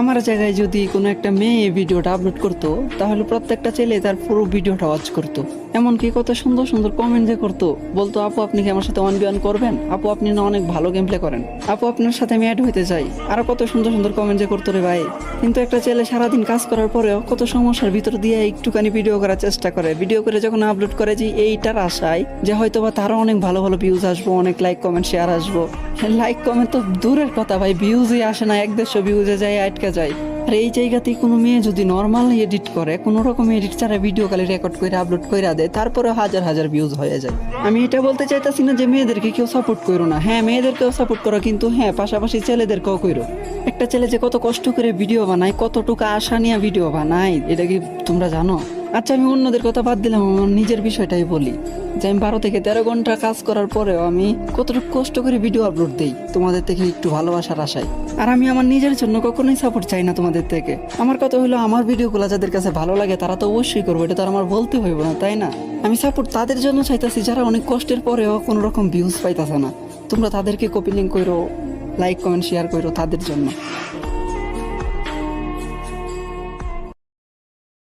আমার জায়গায় যদি কোনো একটা মেয়ে ভিডিওটা আপলোড করতো তাহলে প্রত্যেকটা ছেলে তার পুরো ভিডিওটা ওয়াচ করতো। এমনকি কত সুন্দর সুন্দর কমেন্ট যে করতো, বলতো আপু আপনি কি আমার সাথে 1v1 করবেন, আপু আপনি না অনেক ভালো গেম প্লে করেন, আপু আপনার সাথে আমি অ্যাড হইতে চাই, আরো কত সুন্দর সুন্দর কমেন্ট যে করতো রে ভাই। কিন্তু একটা ছেলে সারাদিন কাজ করার পরেও কত সমস্যার ভিতর দিয়ে একটুখানি ভিডিও করার চেষ্টা করে, ভিডিও করে যখন আপলোড করে যে এইটার আশায় যে হয়তো বা তারও অনেক ভালো ভালো ভিউজ আসবো, অনেক লাইক কমেন্ট শেয়ার আসবো। লাইক কমেন্ট তো দূরের কথা ভাই, ভিউজই আসে না, 1-150 ভিউজে যায় আটকে যায়। আর এই জায়গাতেই কোনো মেয়ে যদি নর্মাল এডিট করে, কোনো রকম এডিট ছাড়া ভিডিও খালি রেকর্ড করে আপলোড করে দেয়, তারপরে হাজার হাজার ভিউজ হয়ে যায়। আমি এটা বলতে চাইতাছি না যে মেয়েদেরকে কেউ সাপোর্ট করো না, হ্যাঁ মেয়েদেরকেও সাপোর্ট করো, কিন্তু হ্যাঁ পাশাপাশি ছেলেদেরকেও করো। একটা ছেলে যে কত কষ্ট করে ভিডিও বানায়, কতটুকু আশা নিয়ে ভিডিও বানায়, এটা কি তোমরা জানো? আচ্ছা আমি অন্যদের কথা বাদ দিলাম, আমার নিজের বিষয়টাই বলি যে আমি 12 থেকে 13 ঘন্টা কাজ করার পরেও আমি কতটুকু কষ্ট করে ভিডিও আপলোড দেই তোমাদের থেকে একটু ভালোবাসার আশায়। আর আমি আমার নিজের জন্য কখনোই সাপোর্ট চাই না তোমাদের থেকে। আমার কথা হলো আমার ভিডিওগুলো যাদের কাছে ভালো লাগে তারা তো অবশ্যই করবো, এটা তো আর আমার বলতে হইব না, তাই না? আমি সাপোর্ট তাদের জন্য চাইতাছি যারা অনেক কষ্টের পরেও কোনো রকম ভিউজ পাইতাছে না। তোমরা তাদেরকে কপি লিঙ্ক করো, লাইক কমেন্ট শেয়ার করো তাদের জন্য।